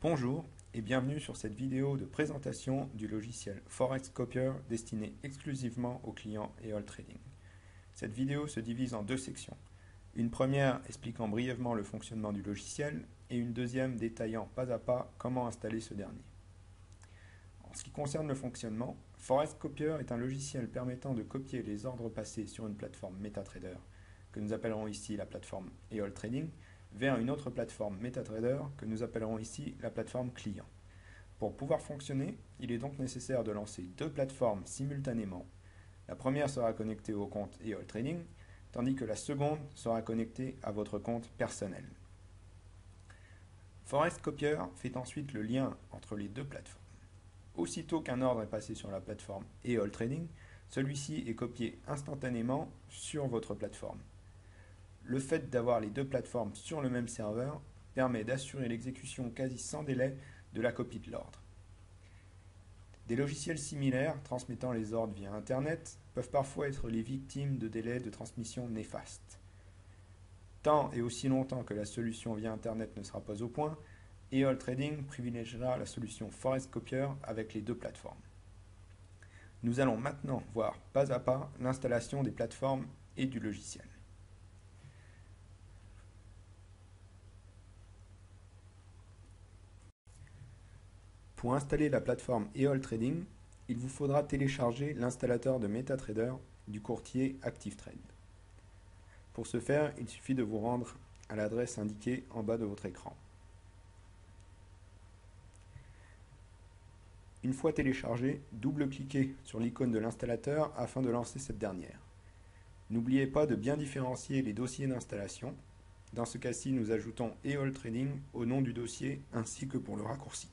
Bonjour et bienvenue sur cette vidéo de présentation du logiciel Forex Copier destiné exclusivement aux clients EOL Trading. Cette vidéo se divise en deux sections. Une première expliquant brièvement le fonctionnement du logiciel et une deuxième détaillant pas à pas comment installer ce dernier. En ce qui concerne le fonctionnement, Forex Copier est un logiciel permettant de copier les ordres passés sur une plateforme MetaTrader, que nous appellerons ici la plateforme EOL Trading, vers une autre plateforme MetaTrader que nous appellerons ici la plateforme client. Pour pouvoir fonctionner, il est donc nécessaire de lancer deux plateformes simultanément. La première sera connectée au compte EOL Trading, tandis que la seconde sera connectée à votre compte personnel. Forex Copier fait ensuite le lien entre les deux plateformes. Aussitôt qu'un ordre est passé sur la plateforme EOL Trading, celui-ci est copié instantanément sur votre plateforme. Le fait d'avoir les deux plateformes sur le même serveur permet d'assurer l'exécution quasi sans délai de la copie de l'ordre. Des logiciels similaires transmettant les ordres via Internet peuvent parfois être les victimes de délais de transmission néfastes. Tant et aussi longtemps que la solution via Internet ne sera pas au point, EOL Trading privilégiera la solution Forex Copier avec les deux plateformes. Nous allons maintenant voir pas à pas l'installation des plateformes et du logiciel. Pour installer la plateforme EOL Trading, il vous faudra télécharger l'installateur de MetaTrader du courtier ActiveTrade. Pour ce faire, il suffit de vous rendre à l'adresse indiquée en bas de votre écran. Une fois téléchargé, double-cliquez sur l'icône de l'installateur afin de lancer cette dernière. N'oubliez pas de bien différencier les dossiers d'installation. Dans ce cas-ci, nous ajoutons EOL Trading au nom du dossier ainsi que pour le raccourci.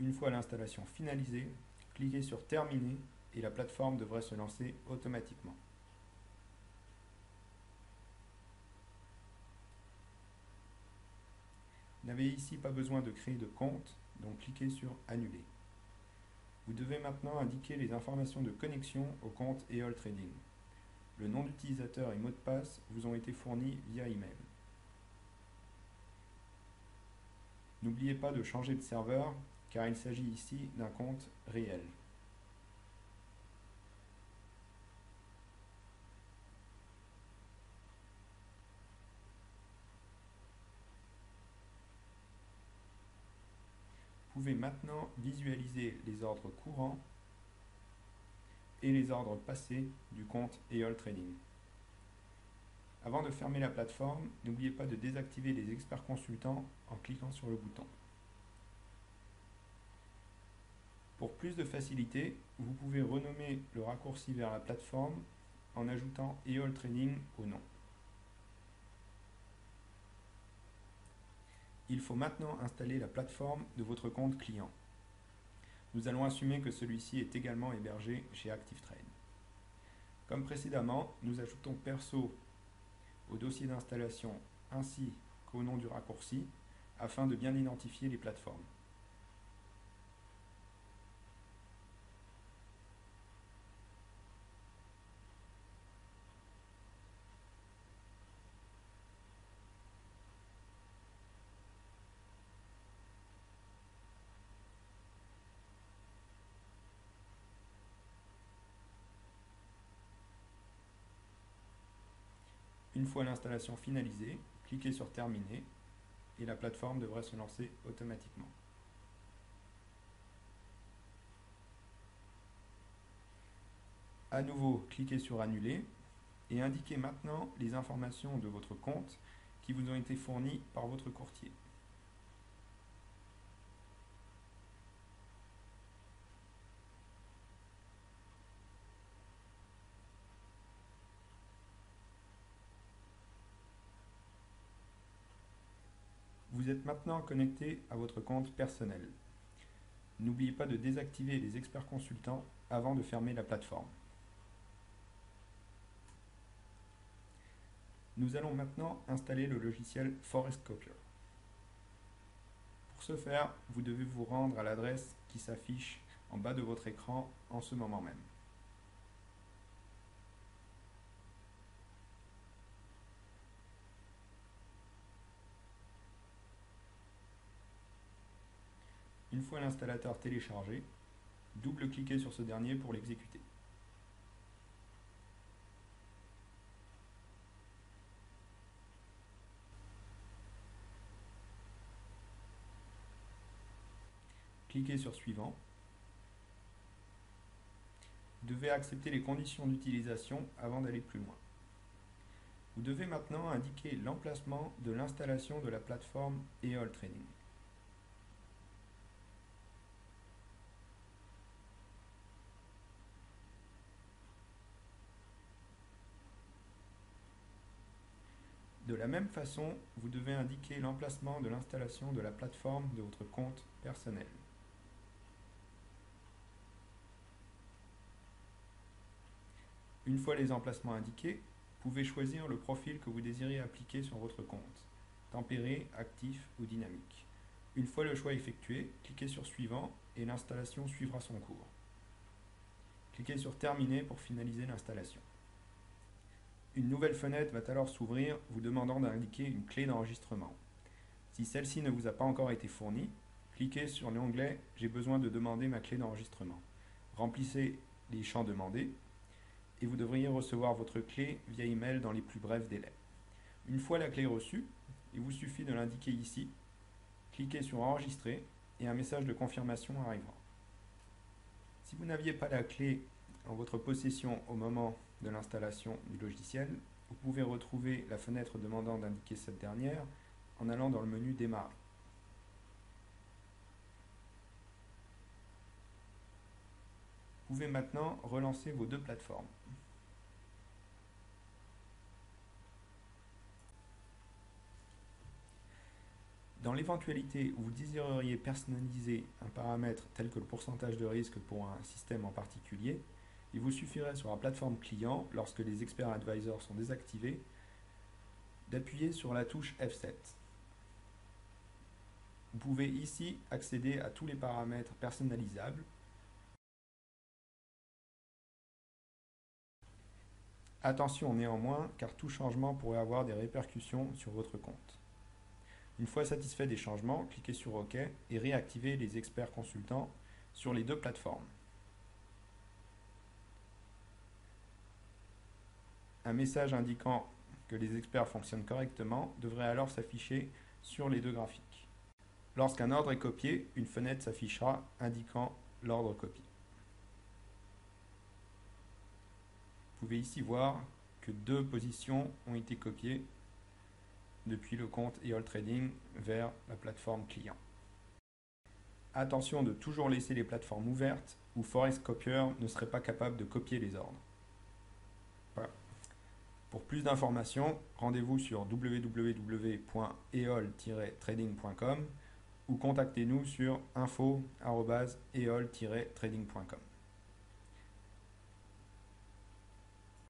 Une fois l'installation finalisée, cliquez sur Terminer et la plateforme devrait se lancer automatiquement. Vous n'avez ici pas besoin de créer de compte, donc cliquez sur Annuler. Vous devez maintenant indiquer les informations de connexion au compte EOL Trading. Le nom d'utilisateur et mot de passe vous ont été fournis via email. N'oubliez pas de changer de serveur car il s'agit ici d'un compte réel. Vous pouvez maintenant visualiser les ordres courants et les ordres passés du compte EOL Trading. Avant de fermer la plateforme, n'oubliez pas de désactiver les experts consultants en cliquant sur le bouton. Pour plus de facilité, vous pouvez renommer le raccourci vers la plateforme en ajoutant EOL Trading au nom. Il faut maintenant installer la plateforme de votre compte client. Nous allons assumer que celui-ci est également hébergé chez ActiveTrade. Comme précédemment, nous ajoutons perso au dossier d'installation ainsi qu'au nom du raccourci afin de bien identifier les plateformes. Une fois l'installation finalisée, cliquez sur Terminer et la plateforme devrait se lancer automatiquement. À nouveau, cliquez sur Annuler et indiquez maintenant les informations de votre compte qui vous ont été fournies par votre courtier. Vous êtes maintenant connecté à votre compte personnel. N'oubliez pas de désactiver les experts consultants avant de fermer la plateforme. Nous allons maintenant installer le logiciel Forex Copier. ce faire, vous devez vous rendre à l'adresse qui s'affiche en bas de votre écran en ce moment même. Une fois l'installateur téléchargé, double-cliquez sur ce dernier pour l'exécuter. Cliquez sur Suivant. Vous devez accepter les conditions d'utilisation avant d'aller plus loin. Vous devez maintenant indiquer l'emplacement de l'installation de la plateforme EOL Trading. De la même façon, vous devez indiquer l'emplacement de l'installation de la plateforme de votre compte personnel. Une fois les emplacements indiqués, vous pouvez choisir le profil que vous désirez appliquer sur votre compte, tempéré, actif ou dynamique. Une fois le choix effectué, cliquez sur Suivant et l'installation suivra son cours. Cliquez sur Terminer pour finaliser l'installation. Une nouvelle fenêtre va alors s'ouvrir vous demandant d'indiquer une clé d'enregistrement. Si celle-ci ne vous a pas encore été fournie, cliquez sur l'onglet « J'ai besoin de demander ma clé d'enregistrement ». Remplissez les champs demandés et vous devriez recevoir votre clé via email dans les plus brefs délais. Une fois la clé reçue, il vous suffit de l'indiquer ici, cliquez sur Enregistrer et un message de confirmation arrivera. Si vous n'aviez pas la clé en votre possession au moment de l'installation du logiciel, vous pouvez retrouver la fenêtre demandant d'indiquer cette dernière en allant dans le menu Démarrer. Vous pouvez maintenant relancer vos deux plateformes. Dans l'éventualité où vous désireriez personnaliser un paramètre tel que le pourcentage de risque pour un système en particulier, il vous suffirait sur la plateforme client, lorsque les experts advisors sont désactivés, d'appuyer sur la touche F7. Vous pouvez ici accéder à tous les paramètres personnalisables. Attention néanmoins, car tout changement pourrait avoir des répercussions sur votre compte. Une fois satisfait des changements, cliquez sur OK et réactivez les experts consultants sur les deux plateformes. Un message indiquant que les experts fonctionnent correctement devrait alors s'afficher sur les deux graphiques. Lorsqu'un ordre est copié, une fenêtre s'affichera indiquant l'ordre copié. Vous pouvez ici voir que deux positions ont été copiées depuis le compte EOL Trading vers la plateforme client. Attention de toujours laisser les plateformes ouvertes où ForexCopier ne serait pas capable de copier les ordres. Voilà. Pour plus d'informations, rendez-vous sur www.eol-trading.com ou contactez-nous sur info@eol-trading.com.